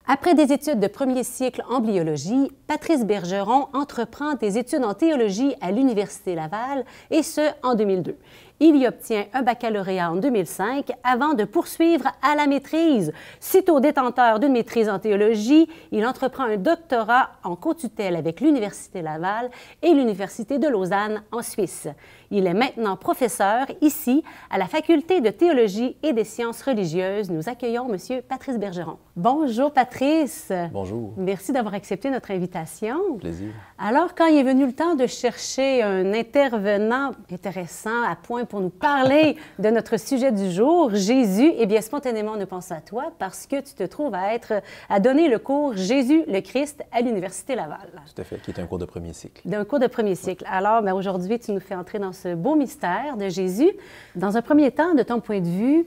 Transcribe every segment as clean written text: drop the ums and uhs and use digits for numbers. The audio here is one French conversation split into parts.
Après des études de premier cycle en biologie, Patrice Bergeron entreprend des études en théologie à l'Université Laval, et ce, en 2002. Il y obtient un baccalauréat en 2005 avant de poursuivre à la maîtrise. Sitôt détenteur d'une maîtrise en théologie, il entreprend un doctorat en co-tutelle avec l'Université Laval et l'Université de Lausanne en Suisse. Il est maintenant professeur ici à la Faculté de théologie et des sciences religieuses. Nous accueillons M. Patrice Bergeron. Bonjour Patrice. Bonjour. Merci d'avoir accepté notre invitation. Plaisir. Alors, quand il est venu le temps de chercher un intervenant intéressant à point pour nous parler de notre sujet du jour, Jésus, eh bien, spontanément, on a pensé à toi parce que tu te trouves à donner le cours Jésus le Christ à l'Université Laval. Tout à fait, qui est un cours de premier cycle. D'un cours de premier cycle. Alors, bien, aujourd'hui, tu nous fais entrer dans ce beau mystère de Jésus. Dans un premier temps, de ton point de vue,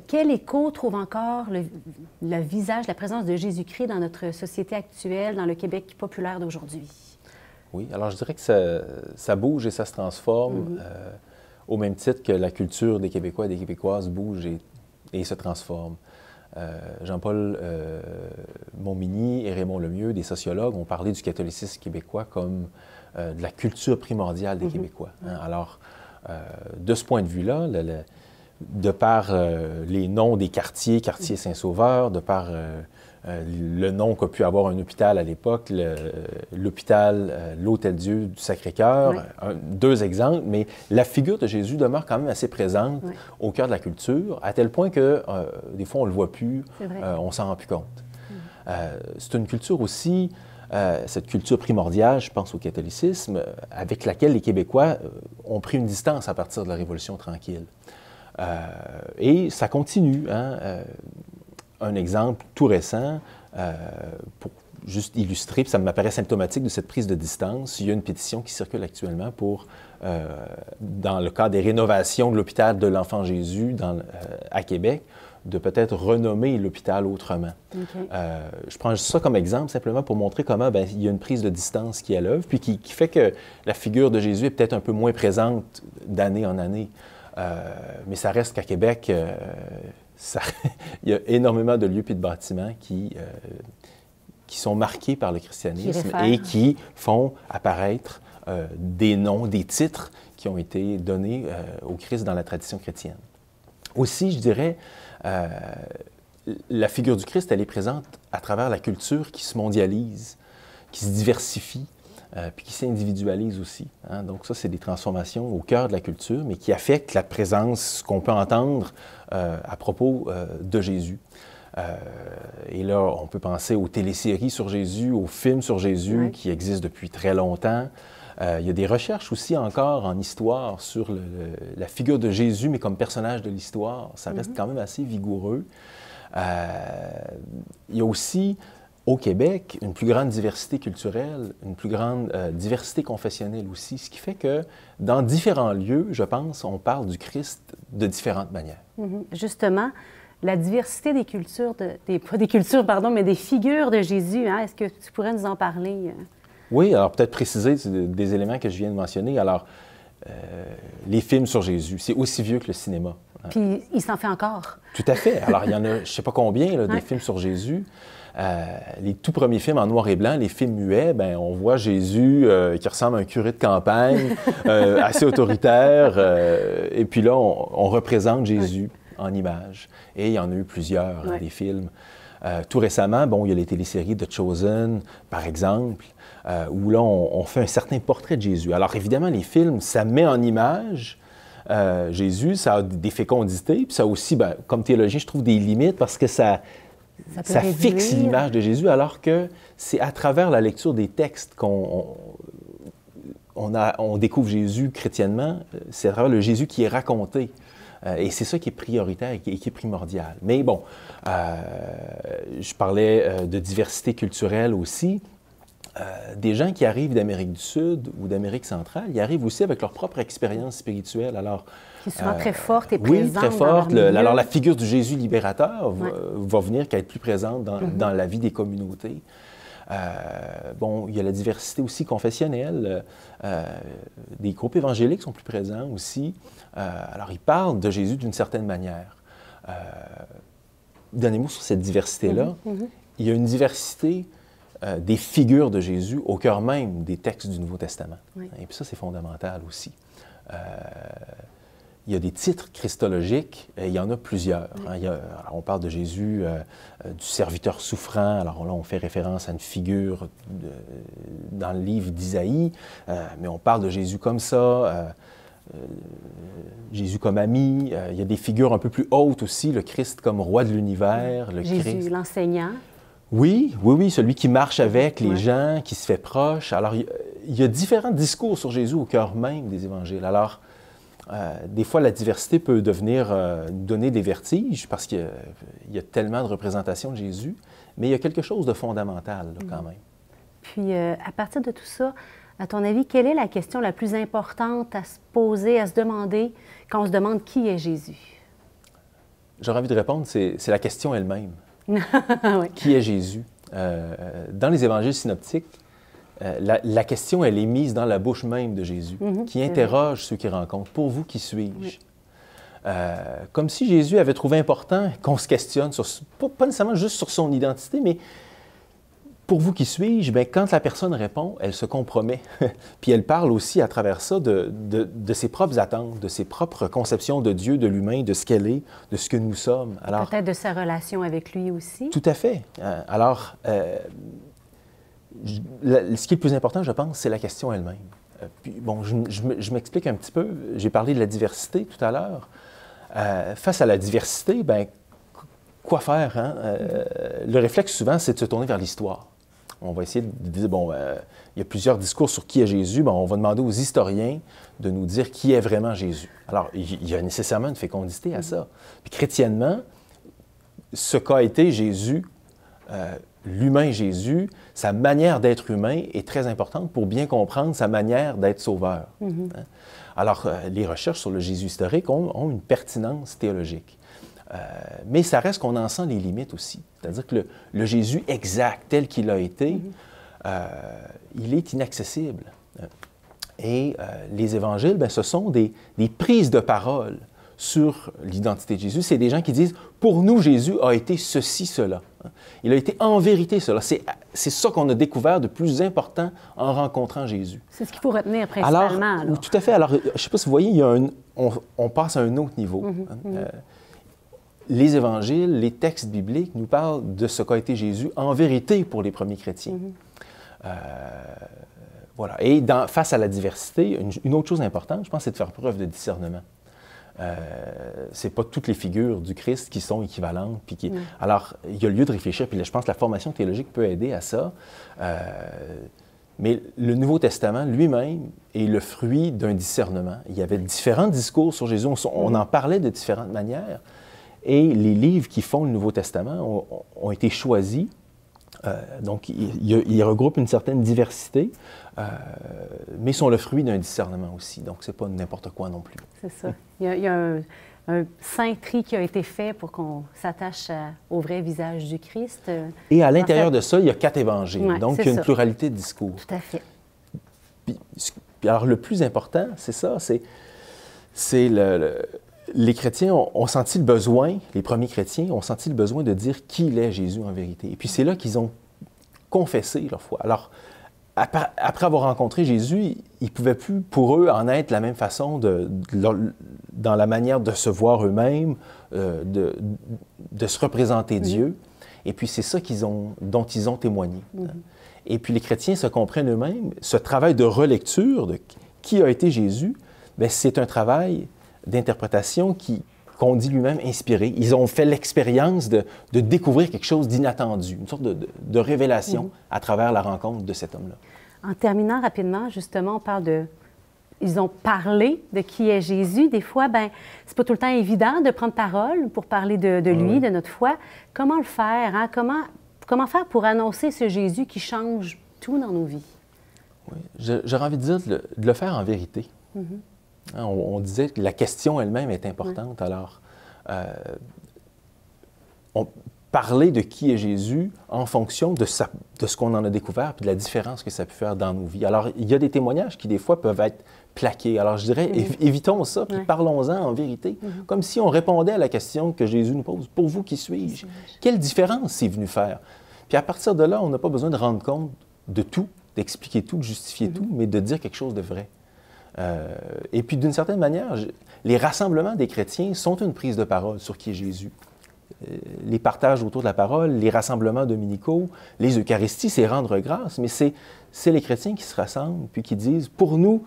quel écho trouve encore le visage, la présence de Jésus-Christ dans notre société actuelle, dans le Québec populaire d'aujourd'hui? Oui, alors je dirais que ça bouge et ça se transforme au même titre que la culture des Québécois et des Québécoises bouge et se transforme. Jean-Paul Montminy et Raymond Lemieux, des sociologues, ont parlé du catholicisme québécois comme de la culture primordiale des Québécois. Hein? Alors, de ce point de vue-là, de par les noms des quartiers, quartier Saint-Sauveur, de par le nom qu'a pu avoir un hôpital à l'époque, l'hôpital l'Hôtel-Dieu du Sacré-Cœur, deux exemples, mais la figure de Jésus demeure quand même assez présente au cœur de la culture, à tel point que des fois on ne le voit plus, on ne s'en rend plus compte. C'est une culture aussi, cette culture primordiale, je pense au catholicisme, avec laquelle les Québécois ont pris une distance à partir de la Révolution tranquille. Et ça continue, hein? Un exemple tout récent, pour juste illustrer, puis ça m'apparaît symptomatique de cette prise de distance. Il y a une pétition qui circule actuellement pour, dans le cadre des rénovations de l'hôpital de l'Enfant Jésus à Québec, de peut-être renommer l'hôpital autrement. Je prends ça comme exemple simplement pour montrer comment il y a une prise de distance qui est à l'œuvre, puis qui fait que la figure de Jésus est peut-être un peu moins présente d'année en année. Mais ça reste qu'à Québec, il y a énormément de lieux et de bâtiments qui sont marqués par le christianisme et qui font apparaître des noms, des titres qui ont été donnés au Christ dans la tradition chrétienne. Aussi, je dirais, la figure du Christ, elle est présente à travers la culture qui se mondialise, qui se diversifie, puis qui s'individualise aussi. Hein? Donc ça, c'est des transformations au cœur de la culture, mais qui affectent la présence qu'on peut entendre à propos de Jésus. Et là, on peut penser aux téléséries sur Jésus, aux films sur Jésus qui existent depuis très longtemps. Il y a des recherches aussi encore en histoire sur la figure de Jésus, mais comme personnage de l'histoire. Ça reste quand même assez vigoureux. Il y a aussi au Québec, une plus grande diversité culturelle, une plus grande diversité confessionnelle aussi, ce qui fait que dans différents lieux, je pense, on parle du Christ de différentes manières. Justement, la diversité des cultures, pas des cultures, pardon, mais des figures de Jésus, hein? Est-ce que tu pourrais nous en parler? Oui, alors peut-être préciser des éléments que je viens de mentionner. Alors, les films sur Jésus, c'est aussi vieux que le cinéma. Puis, il s'en fait encore. Tout à fait. Alors, il y en a, je ne sais pas combien, là, des films sur Jésus. Les tout premiers films en noir et blanc, les films muets, bien, on voit Jésus qui ressemble à un curé de campagne, assez autoritaire. Et puis là, on représente Jésus en images. Et il y en a eu plusieurs, des films. Tout récemment, bon, il y a les téléséries de Chosen, par exemple, où là, on fait un certain portrait de Jésus. Alors, évidemment, les films, ça met en image Jésus, ça a des fécondités, puis ça a aussi, comme théologien, je trouve des limites parce que ça fixe l'image de Jésus, alors que c'est à travers la lecture des textes qu'on découvre Jésus chrétiennement. C'est à travers le Jésus qui est raconté. Et c'est ça qui est prioritaire et qui est primordial. Mais bon, je parlais de diversité culturelle aussi. Des gens qui arrivent d'Amérique du Sud ou d'Amérique centrale, ils arrivent aussi avec leur propre expérience spirituelle. Alors, qui est souvent très forte et présente. Oui, très forte. Alors, la figure du Jésus libérateur va venir qu'à être plus présente dans la vie des communautés. Bon, il y a la diversité aussi confessionnelle. Des groupes évangéliques sont plus présents aussi. Alors, ils parlent de Jésus d'une certaine manière. Dernier mot sur cette diversité-là. il y a une diversité des figures de Jésus au cœur même des textes du Nouveau Testament. Oui. Et puis ça, c'est fondamental aussi. Il y a des titres christologiques, et il y en a plusieurs. Oui. Hein. Alors on parle de Jésus, du serviteur souffrant. Alors là, on fait référence à une figure dans le livre d'Isaïe, mais on parle de Jésus comme ça, Jésus comme ami. Il y a des figures un peu plus hautes aussi, le Christ comme roi de l'univers. Jésus, l'enseignant. Oui, celui qui marche avec les gens, qui se fait proche. Alors, il y a différents discours sur Jésus au cœur même des évangiles. Alors, des fois, la diversité peut donner des vertiges parce qu'il y a tellement de représentations de Jésus, mais il y a quelque chose de fondamental là, quand même. Puis, à partir de tout ça, à ton avis, quelle est la question la plus importante à se poser, à se demander quand on se demande qui est Jésus? J'aurais envie de répondre, c'est la question elle-même. Oui. Qui est Jésus? Dans les évangiles synoptiques, la question, elle est mise dans la bouche même de Jésus, qui interroge ceux qui rencontrent. Pour vous, qui suis-je? Oui. Comme si Jésus avait trouvé important qu'on se questionne, pas nécessairement juste sur son identité, mais pour vous, qui suis-je? Bien, quand la personne répond, elle se compromet. Puis elle parle aussi à travers ça de ses propres attentes, de ses propres conceptions de Dieu, de l'humain, de ce qu'elle est, de ce que nous sommes. Alors, peut-être de sa relation avec lui aussi. Tout à fait. Alors, ce qui est le plus important, je pense, c'est la question elle-même. Puis, bon, je m'explique un petit peu. J'ai parlé de la diversité tout à l'heure. Face à la diversité, bien, quoi faire? Hein? Le réflexe, souvent, c'est de se tourner vers l'histoire. On va essayer de dire, bon, il y a plusieurs discours sur qui est Jésus. Bon, on va demander aux historiens de nous dire qui est vraiment Jésus. Alors, il y a nécessairement une fécondité à ça. Puis, chrétiennement, ce qu'a été Jésus, l'humain Jésus, sa manière d'être humain est très importante pour bien comprendre sa manière d'être sauveur. Hein? Alors, les recherches sur le Jésus historique ont une pertinence théologique. Mais ça reste qu'on en sent les limites aussi. C'est-à-dire que le Jésus exact, tel qu'il a été, il est inaccessible. Et les évangiles, bien, ce sont des prises de parole sur l'identité de Jésus. C'est des gens qui disent, pour nous, Jésus a été ceci, cela. Il a été en vérité cela. C'est ça qu'on a découvert de plus important en rencontrant Jésus. C'est ce qu'il faut retenir principalement. Alors. Tout à fait. Alors, je ne sais pas si vous voyez, on passe à un autre niveau. Les évangiles, les textes bibliques nous parlent de ce qu'a été Jésus en vérité pour les premiers chrétiens. Voilà. Et face à la diversité, une autre chose importante, je pense, c'est de faire preuve de discernement. C'est pas toutes les figures du Christ qui sont équivalentes. Puis alors, il y a lieu de réfléchir, puis là, je pense que la formation théologique peut aider à ça. Mais le Nouveau Testament lui-même est le fruit d'un discernement. Il y avait différents discours sur Jésus, on en parlait de différentes manières. Et les livres qui font le Nouveau Testament ont été choisis. Donc, ils regroupent une certaine diversité, mais sont le fruit d'un discernement aussi. Donc, ce n'est pas n'importe quoi non plus. C'est ça. Il y a un saint tri qui a été fait pour qu'on s'attache au vrai visage du Christ. Et à l'intérieur de ça, il y a 4 évangiles. Ouais, donc, il y a une pluralité de discours. Tout à fait. Puis alors, le plus important, c'est ça, c'est les chrétiens ont senti le besoin, les premiers chrétiens ont senti le besoin de dire qui il est Jésus en vérité. Et puis c'est là qu'ils ont confessé leur foi. Alors, après avoir rencontré Jésus, ils ne pouvaient plus, pour eux, en être de la même façon dans la manière de se voir eux-mêmes, de se représenter Dieu. Et puis c'est ça dont ils ont témoigné. Et puis les chrétiens se comprennent eux-mêmes. Ce travail de relecture de qui a été Jésus, bien, c'est un travail d'interprétation qu'on dit lui-même inspiré. Ils ont fait l'expérience de découvrir quelque chose d'inattendu, une sorte de révélation à travers la rencontre de cet homme-là. En terminant rapidement, justement, on parle ils ont parlé de qui est Jésus. Des fois, bien, c'est pas tout le temps évident de prendre parole pour parler de lui, de notre foi. Comment le faire? Hein? Comment faire pour annoncer ce Jésus qui change tout dans nos vies? Oui. J'aurais envie de dire de le faire en vérité. On disait que la question elle-même est importante. Alors, parler de qui est Jésus en fonction de ce qu'on en a découvert et de la différence que ça peut faire dans nos vies. Alors, il y a des témoignages qui, des fois, peuvent être plaqués. Alors, je dirais, évitons ça, puis parlons-en en vérité, comme si on répondait à la question que Jésus nous pose. Pour vous, qui suis-je? Quelle différence c'est venu faire? Puis à partir de là, on n'a pas besoin de rendre compte de tout, d'expliquer tout, de justifier tout, mais de dire quelque chose de vrai. Et puis d'une certaine manière, les rassemblements des chrétiens sont une prise de parole sur qui est Jésus. Les partages autour de la parole, les rassemblements dominicaux, les Eucharisties, c'est rendre grâce, mais c'est les chrétiens qui se rassemblent puis qui disent, pour nous,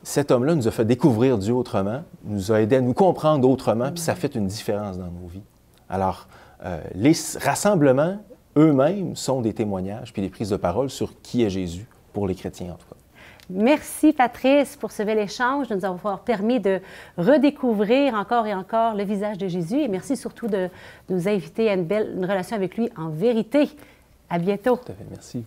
cet homme-là nous a fait découvrir Dieu autrement, nous a aidé à nous comprendre autrement, puis ça fait une différence dans nos vies. Alors, les rassemblements eux-mêmes sont des témoignages puis des prises de parole sur qui est Jésus, pour les chrétiens en tout cas. Merci Patrice pour ce bel échange, de nous avoir permis de redécouvrir encore et encore le visage de Jésus et merci surtout de nous inviter à une relation avec lui en vérité. À bientôt. Tout à fait, merci.